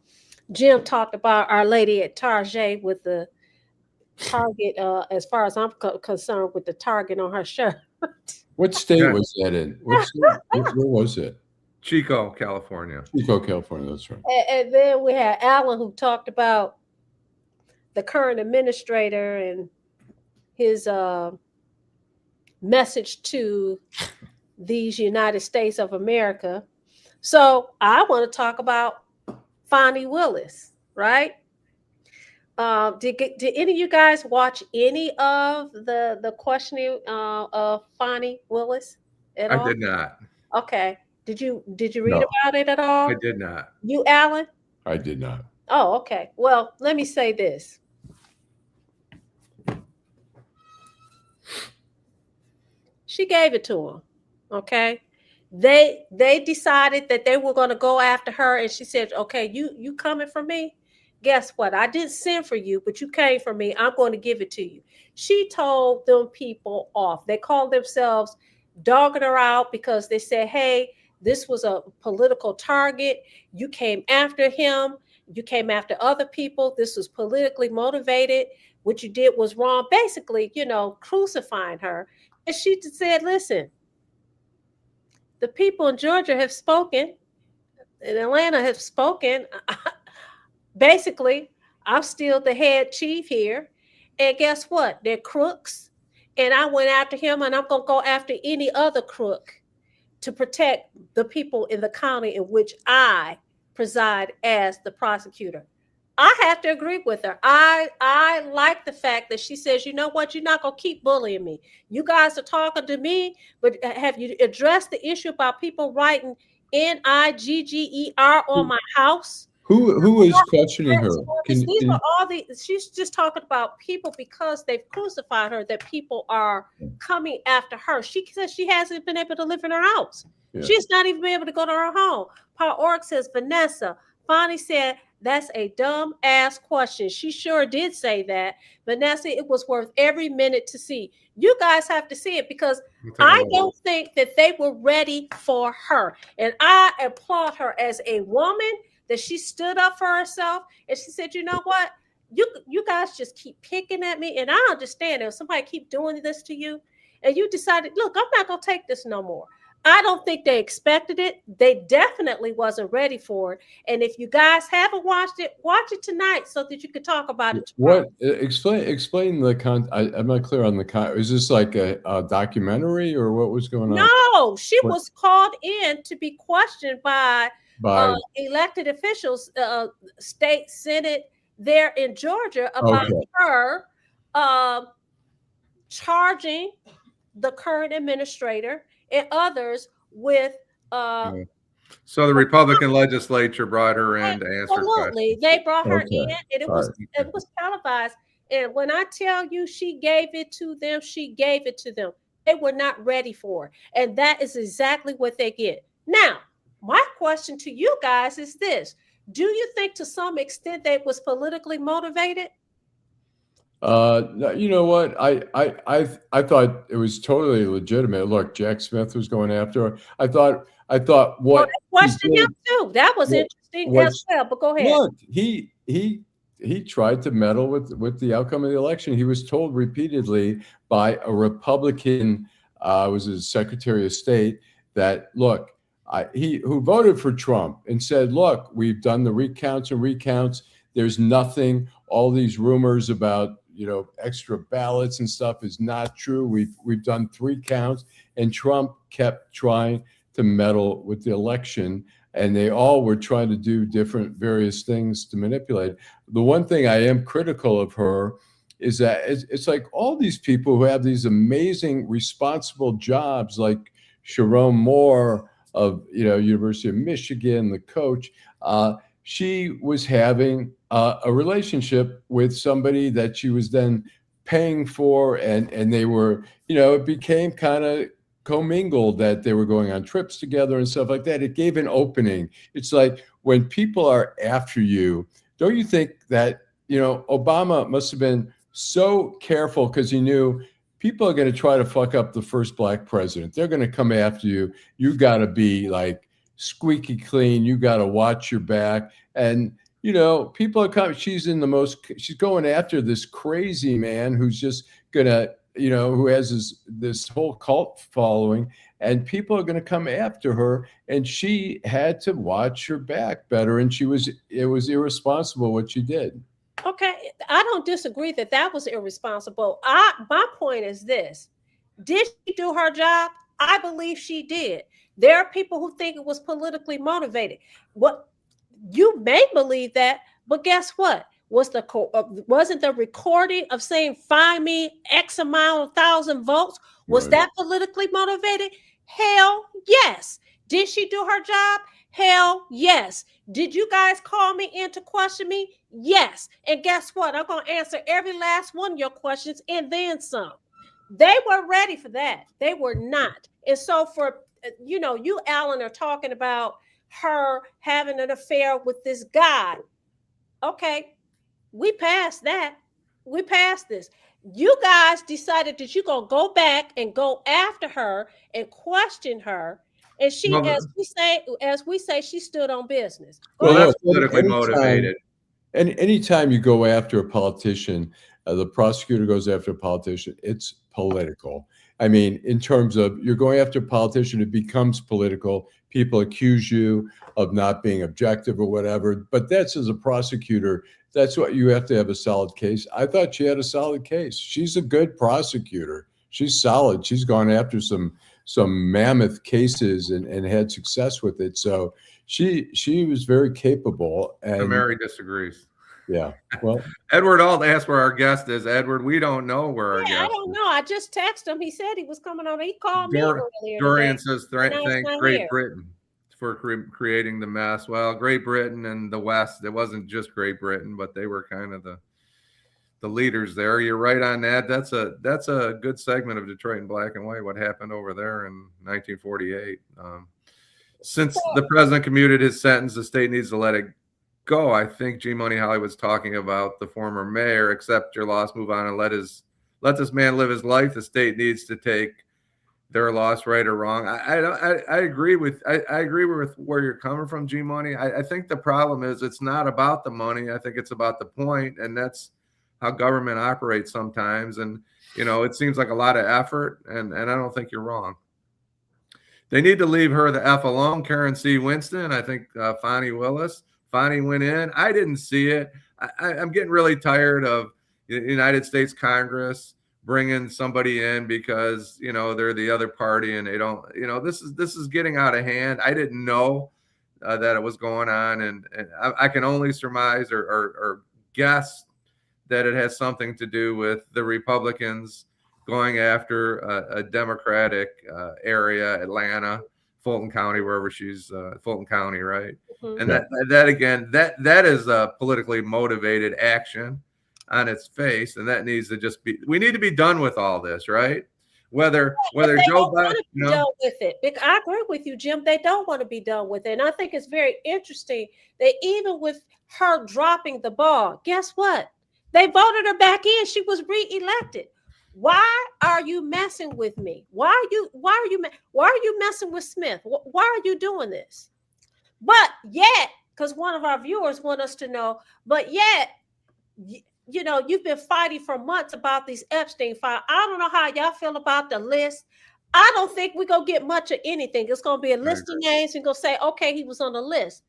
Jim talked about Our Lady at Target with the Target, as far as I'm concerned, with the Target on her shirt. What state Yeah. was that in? What state? Where was it? Chico, California. Chico, California. That's right. And then we had Allan, who talked about the current administrator and his message to these United States of America. So I want to talk about Fani Willis, right? Did any of you guys watch any of the questioning of Fani Willis at all? I did not. Okay. Did you read No. about it at all? I did not. You, Allan? I did not. Oh, okay. Well, let me say this. She gave it to him. Okay. They decided that they were going to go after her, and she said, okay, you coming for me? Guess what? I didn't send for you, but you came for me. I'm going to give it to you. She told them people off. They called themselves dogging her out because they said, hey, this was a political target. You came after him. You came after other people. This was politically motivated. What you did was wrong. Basically, crucifying her. And she said, listen, the people in Georgia have spoken, in Atlanta have spoken. Basically, I'm still the head chief here. And guess what? They're crooks. And I went after him, and I'm going to go after any other crook to protect the people in the county in which I preside as the prosecutor. I have to agree with her. I like the fact that she says, you know what, you're not going to keep bullying me. You guys are talking to me, but have you addressed the issue about people writing NIGGER on my house? Who is questioning her? She's just talking about people because they've crucified her, that people are coming after her. She says she hasn't been able to live in her house. Yeah. She's not even been able to go to her home. Paul Ork says, Vanessa, Fani said, that's a dumb ass question. She sure did say that. Vanessa, it was worth every minute to see. You guys have to see it because I don't think that they were ready for her. And I applaud her as a woman that she stood up for herself. And she said, you know what? You guys just keep picking at me. And I understand if somebody keep doing this to you and you decided, look, I'm not going to take this no more. I don't think they expected it. They definitely wasn't ready for it. And if you guys haven't watched it, watch it tonight so that you can talk about it tomorrow. What? Explain the content. I'm not clear on the content. Is this like a documentary or what was going on? No, she was called in to be questioned by elected officials, state senate there in Georgia about her charging the current administrator and others with so the Republican legislature brought her in to answer questions. They brought her in, and it was televised. And when I tell you she gave it to them, she gave it to them. They were not ready for it. And that is exactly what they get. Now, my question to you guys is this. Do you think to some extent that was politically motivated? You know what? I thought it was totally legitimate. Look, Jack Smith was going after her. I thought what questioned him too. That was interesting as well. But go ahead. Look, he tried to meddle with the outcome of the election. He was told repeatedly by a Republican, was his Secretary of State, that look, who voted for Trump and said, look, we've done the recounts. There's nothing. All these rumors about extra ballots and stuff is not true. We've done 3 counts, and Trump kept trying to meddle with the election, and they all were trying to do various things to manipulate. The one thing I am critical of her is that it's like all these people who have these amazing, responsible jobs, like Sharon Moore of University of Michigan, the coach. She was having a relationship with somebody that she was then paying for, and they were, it became kind of commingled, that they were going on trips together and stuff like that. It gave an opening. It's like when people are after you, don't you think that, Obama must have been so careful because he knew people are going to try to fuck up the first black president. They're going to come after you. You got to be like squeaky clean. You got to watch your back. And, people are coming. She's going after this crazy man who's just going to who has this whole cult following, and people are going to come after her, and she had to watch her back better, and it was irresponsible what she did. Okay, I don't disagree that that was irresponsible. My point is this: did she do her job? I believe she did. There are people who think it was politically motivated. What you may believe that, but guess what? Wasn't the recording of saying find me X amount of thousand votes, was that politically motivated? Hell yes. Did she do her job? Hell yes. Did you guys call me in to question me? Yes. And guess what? I'm going to answer every last one of your questions and then some. They were ready for that. They were not. And so you, Allan, are talking about her having an affair with this guy. Okay, we passed that. We passed this. You guys decided that you're going to go back and go after her and question her. And she, as we say, she stood on business. Well, that's politically motivated. And anytime you go after a politician, the prosecutor goes after a politician, it's political. I mean, in terms of you're going after a politician, it becomes political. People accuse you of not being objective or whatever. But that's, as a prosecutor, that's what you have to have, a solid case. I thought she had a solid case. She's a good prosecutor. She's solid. She's gone after some mammoth cases and had success with it. So she was very capable. And Mary disagrees. Yeah. Well, Edward Alt asked where our guest is. Edward, we don't know where our guest is. I don't know. I just texted him. He said he was coming on. He called me earlier. Dorian says, thank Great Britain for creating the mess. Well, Great Britain and the West, it wasn't just Great Britain, but they were kind of the leaders there. You're right on that. That's a good segment of Detroit in black and white, what happened over there in 1948. Since the president commuted his sentence, the state needs to let it go. I think G Money Hollywood's talking about the former mayor. Accept your loss, move on, and let this man live his life. The state needs to take their loss, right or wrong. I agree with where you're coming from, G Money. I think the problem is it's not about the money. I think it's about the point, and that's how government operates sometimes. And it seems like a lot of effort, and I don't think you're wrong. They need to leave her the F alone. Karen C. Winston, I think Fonnie Willis. Fonnie went in. I didn't see it. I'm getting really tired of the United States Congress bringing somebody in because they're the other party and they don't. This is getting out of hand. I didn't know that it was going on, and I can only surmise or guess that it has something to do with the Republicans going after a Democratic area, Atlanta, Fulton County, wherever she's Fulton County, right? Mm-hmm. And that again, that is a politically motivated action on its face, and that needs to just be. We need to be done with all this, right? Whether Joe Biden, done with it. I agree with you, Jim. They don't want to be done with it, and I think it's very interesting that even with her dropping the ball, guess what? They voted her back in. She was reelected. Why are you messing with me? Why are you messing with Smith? Why are you doing this? But yet, because one of our viewers want us to know, but yet, you've been fighting for months about these Epstein files. I don't know how y'all feel about the list. I don't think we're going to get much of anything. It's going to be a list of names and go say, okay, he was on the list.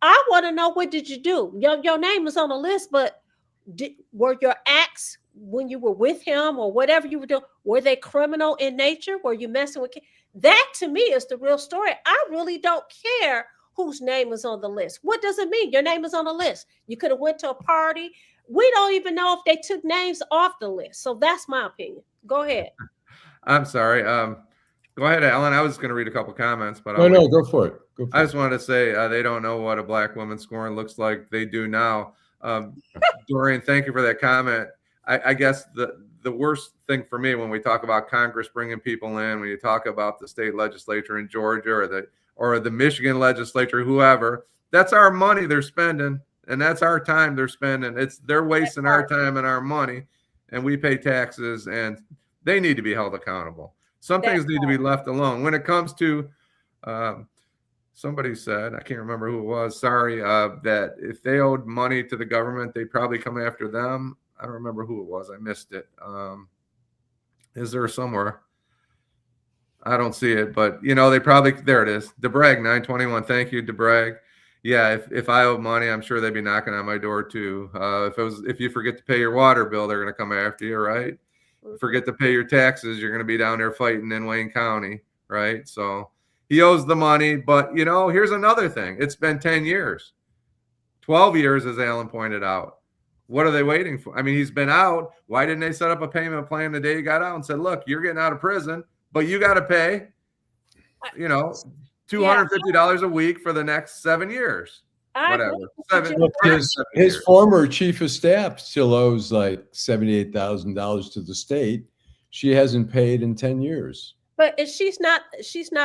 I want to know, what did you do? Your name is on the list, but were your acts when you were with him or whatever you were doing, were they criminal in nature? Were you messing with kids? That to me is the real story. I really don't care whose name is on the list. What does it mean? Your name is on the list. You could have went to a party. We don't even know if they took names off the list. So that's my opinion. Go ahead. I'm sorry. Go ahead, Allan. I was going to read a couple comments, but no, go for it. I just wanted to say they don't know what a black woman scoring looks like. They do now. Dorian, thank you for that comment. I guess the worst thing for me when we talk about Congress bringing people in, when you talk about the state legislature in Georgia or the Michigan legislature, whoever, that's our money they're spending, and that's our time they're spending. They're wasting our time and our money, and we pay taxes, and they need to be held accountable. Some things need to be left alone. When it comes to somebody said, I can't remember who it was, sorry, that if they owed money to the government, they'd probably come after them. I don't remember who it was. I missed it. Is there somewhere? I don't see it, but they probably, there it is. DeBrag 921. Thank you, DeBrag. Yeah, if I owe money, I'm sure they'd be knocking on my door too. If you forget to pay your water bill, they're going to come after you, right? Forget to pay your taxes, you're going to be down there fighting in Wayne County, right? So he owes the money, but here's another thing. It's been 10 years, 12 years, as Allan pointed out. What are they waiting for? I mean, he's been out. Why didn't they set up a payment plan the day he got out and said, look, you're getting out of prison, but you got to pay, $250 a week for the next 7 years. Whatever. Look, his former chief of staff still owes like $78,000 to the state. She hasn't paid in 10 years. But she's not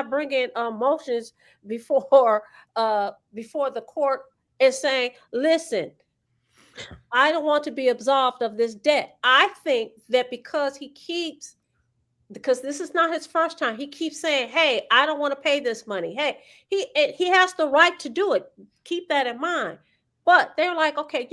bringing motions before the court and saying, listen, I don't want to be absolved of this debt. I think that because this is not his first time, he keeps saying, hey, I don't want to pay this money. Hey, he has the right to do it. Keep that in mind. But they're like, okay,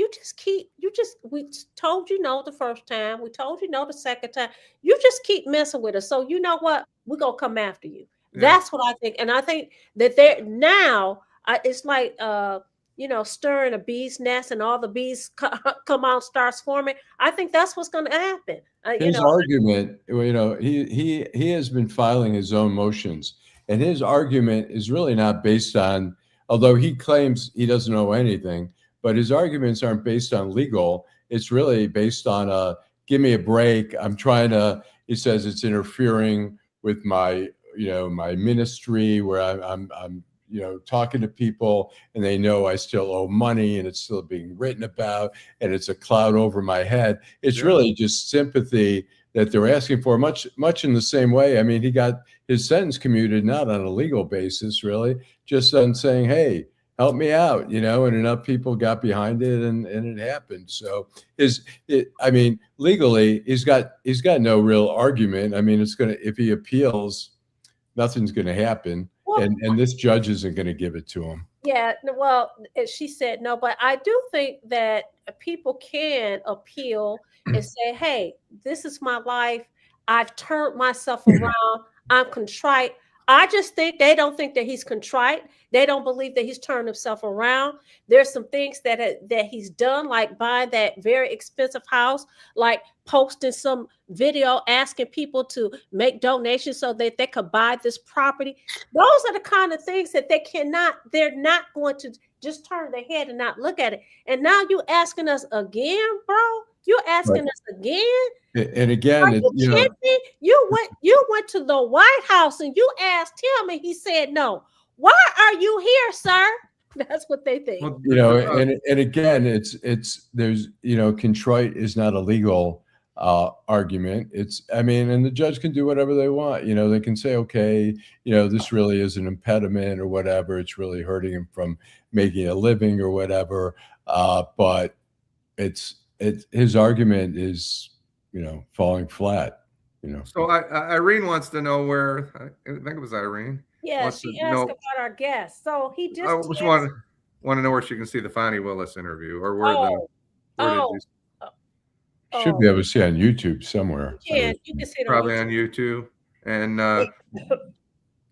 we told you no the first time. We told you no the second time. You just keep messing with us. So you know what? We're going to come after you. Yeah. That's what I think. And I think that they're now, it's like, stirring a bee's nest and all the bees come out, start swarming. I think that's what's going to happen. His argument, he has been filing his own motions, and his argument is really not based on, although he claims he doesn't know anything, but his arguments aren't based on legal. It's really based on give me a break. I'm trying to, he says it's interfering with my ministry where I'm talking to people and they know I still owe money and it's still being written about and it's a cloud over my head. It's really just sympathy that they're asking for, much in the same way. I mean, he got his sentence commuted, not on a legal basis, really, just on saying, hey, help me out, and enough people got behind it and it happened. So legally, he's got no real argument. I mean, if he appeals, nothing's going to happen. And this judge isn't going to give it to him. Yeah, well, she said no, but I do think that people can appeal and say, hey, this is my life. I've turned myself around. I'm contrite. I just think they don't think that he's contrite. They don't believe that he's turned himself around. There's some things that he's done, like buying that very expensive house, like posting some video asking people to make donations so that they could buy this property. Those are the kind of things that they're not going to just turn their head and not look at it. And now you asking us again, bro? You asking us again? And again, you went to the White House and you asked him and he said no. Why are you here, sir? That's what they think. And again, there's contrite is not a legal argument. And the judge can do whatever they want. They can say, okay, this really is an impediment or whatever. It's really hurting him from making a living or whatever. But his argument is, falling flat. So Irene wants to know where. I think it was Irene. Yeah, she asked about our guest. So he just. I just want to know where she can see the Fani Willis interview or where should be able to see on YouTube somewhere. Yeah, you can see it probably on YouTube. And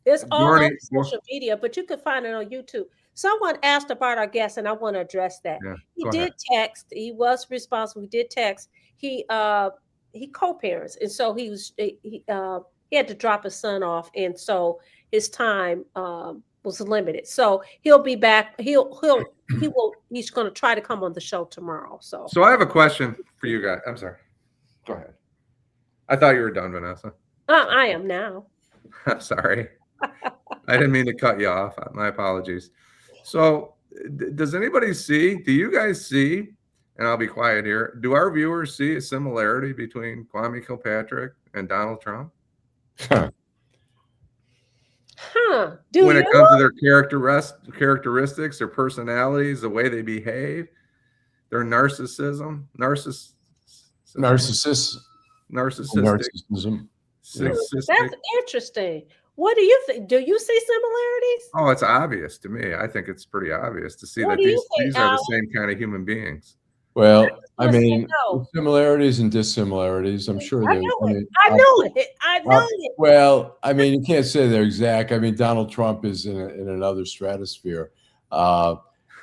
it's all on social media, but you can find it on YouTube. Someone asked about our guest, and I want to address that. Yeah, he did text. He was responsible. He did text. He co-parents, and so he had to drop his son off, and so his time was limited. So he'll be back. He's going to try to come on the show tomorrow. So I have a question for you guys. I'm sorry. Go ahead. I thought you were done, Vanessa. I am now. I'm sorry. I didn't mean to cut you off. My apologies. So does anybody do you guys see, and I'll be quiet here, do our viewers see a similarity between Kwame Kilpatrick and Donald Trump? When it comes to their characteristics, their personalities, the way they behave, their narcissism. That's interesting. What do you think? Do you see similarities? Oh, it's obvious to me. I think it's pretty obvious to see that these are the same kind of human beings. Well, I Just say mean, no. similarities and dissimilarities. I'm sure I there. knew I it. mean, I knew it. I knew it. well, I mean, you can't say they're exact. I mean, Donald Trump is in another stratosphere. Uh,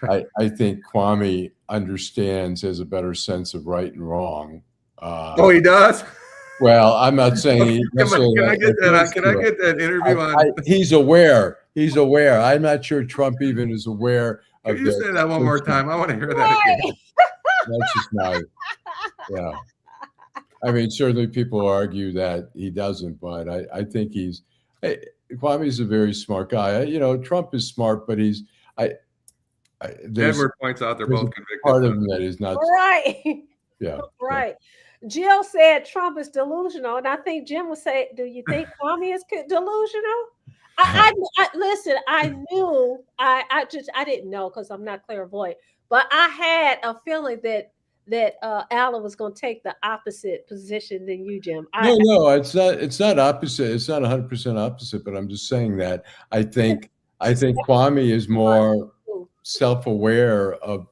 I think Kwame understands, has a better sense of right and wrong. Oh, he does. Well, I'm not saying he necessarily Can I get that? Can I adheres to it. get that interview on? He's aware. He's aware. I'm not sure Trump even is aware Can of you the. say that one more time? I want to hear that again. That's just my, yeah. I mean, certainly people argue that he doesn't, but I think Kwame's a very smart guy. You know, Trump is smart, but there's Edward points out they're there's both a convicted. part of him that is not. Right. Yeah. Right. Jill said Trump is delusional, and I think Jim would say, "Do you think Kwame is delusional?" I listen. I knew. I didn't know because I'm not clairvoyant, but I had a feeling that Allan was going to take the opposite position than you, Jim. No, it's not. It's not opposite. It's not 100% opposite. But I'm just saying that I think Kwame is more self-aware of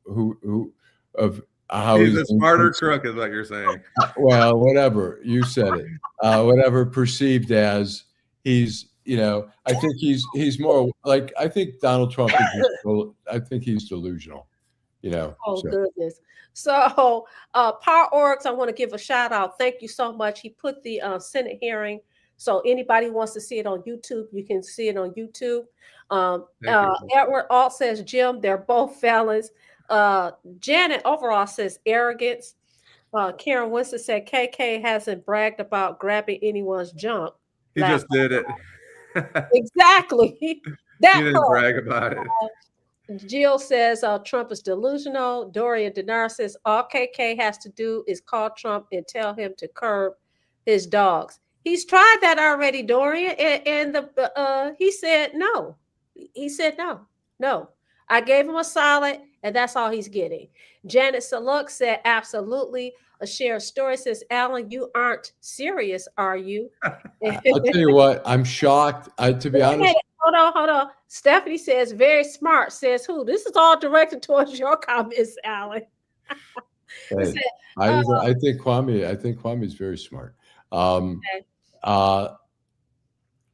who of how He's a smarter perceived. crook, is what you're saying. Well, whatever you said it, whatever perceived as he's. You know, I think he's more like I think Donald Trump is. I think he's delusional. You know. Oh, goodness. So, Power Orgs, I want to give a shout out. Thank you so much. He put the Senate hearing. So, anybody wants to see it on YouTube, you can see it on YouTube. Edward Alt says, Jim, they're both felons. Janet overall says arrogance. Karen Winston said, KK hasn't bragged about grabbing anyone's junk. He just did it. Exactly. He didn't brag about it. Jill says Trump is delusional. Dorian Denard says all KK has to do is call Trump and tell him to curb his dogs. He's tried that already, Dorian, and he said no. He said no. I gave him a solid, and that's all he's getting. Janet Saluk said absolutely. A shared story says, Allan, you aren't serious, are you? I'll tell you what, I'm shocked. To be honest. Hold on. Stephanie says, very smart. Says who? This is all directed towards your comments, Allan. Hey, I think Kwame is very smart. Okay. I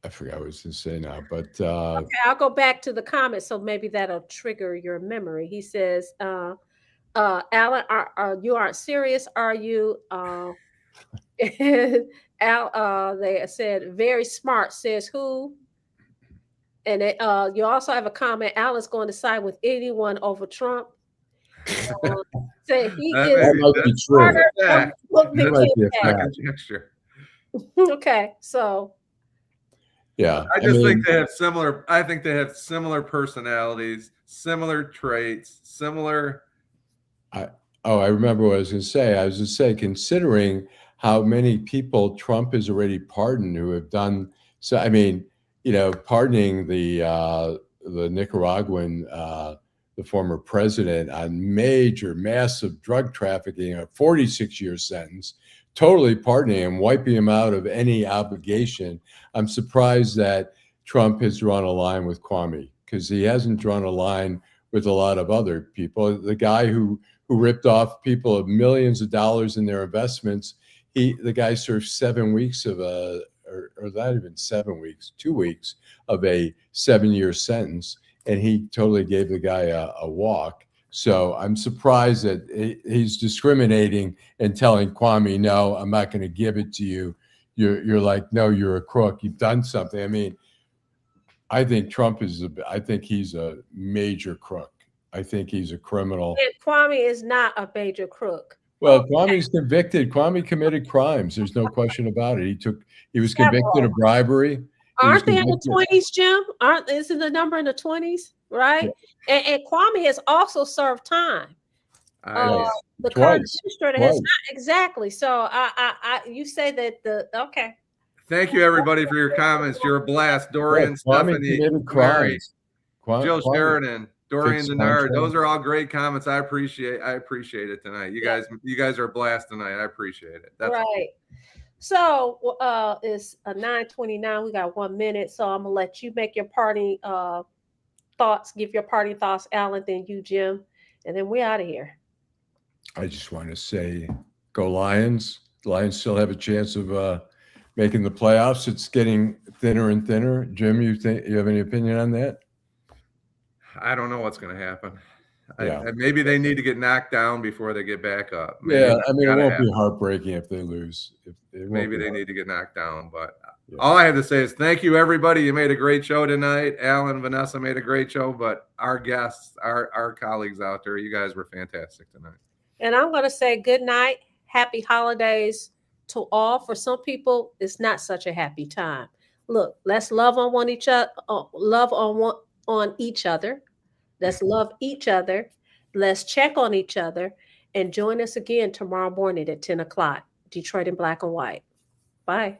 forgot what I was going to say now, but okay, I'll go back to the comments, so maybe that'll trigger your memory. He says, Allan, you aren't serious, are you? They said very smart. Says who? And you also have a comment. Allan's going to side with anyone over Trump. Say he is smarter. Okay, so yeah, I think they have similar. I think they have similar personalities, similar traits, similar. I remember what I was going to say. I was going to say, considering how many people Trump has already pardoned who have done so. I mean, you know, pardoning the Nicaraguan, the former president on massive drug trafficking, a 46-year sentence, totally pardoning him, wiping him out of any obligation. I'm surprised that Trump has drawn a line with Kwame, because he hasn't drawn a line with a lot of other people. The guy who ripped off people of millions of dollars in their investments, the guy served 7 weeks of or not even 7 weeks, 2 weeks of a 7-year sentence, and he totally gave the guy a walk. So I'm surprised that he's discriminating and telling Kwame, no, I'm not going to give it to you. You're like, no, you're a crook. You've done something. I mean, I think Trump I think he's a major crook. I think he's a criminal. And Kwame is not a major crook. Well, Kwame's convicted. Kwame committed crimes. There's no question about it. He was convicted of bribery. Aren't they in the 20s, Jim? Isn't the number in the 20s, right? Yeah. And Kwame has also served time. The current administrator has not exactly. So you say that okay. Thank you, everybody, for your comments. You're a blast, Dorian, Stephanie, Mary, Jill Sheridan, Dorian Denard. Those are all great comments. I appreciate it tonight. You guys are a blast tonight. I appreciate it. That's right. So it's 9:29. We got 1 minute. So I'm gonna let you make your party thoughts. Give your party thoughts, Allan. Then you, Jim, and then we're out of here. I just want to say, go Lions. The Lions still have a chance of making the playoffs. It's getting thinner and thinner. Jim, you have any opinion on that? I don't know what's going to happen. Yeah. Maybe they need to get knocked down before they get back up. Maybe Yeah, I mean, it won't happen. be heartbreaking if they lose. Maybe they need to get knocked down. But all I have to say is thank you, everybody. You made a great show tonight. Allan, Vanessa made a great show. But our guests, our colleagues out there, you guys were fantastic tonight. And I'm going to say good night. Happy holidays to all. For some people, it's not such a happy time. Look, let's love on each other. On each other. Let's love each other. Let's check on each other. And join us again tomorrow morning at 10 o'clock. Detroit in Black and White. Bye.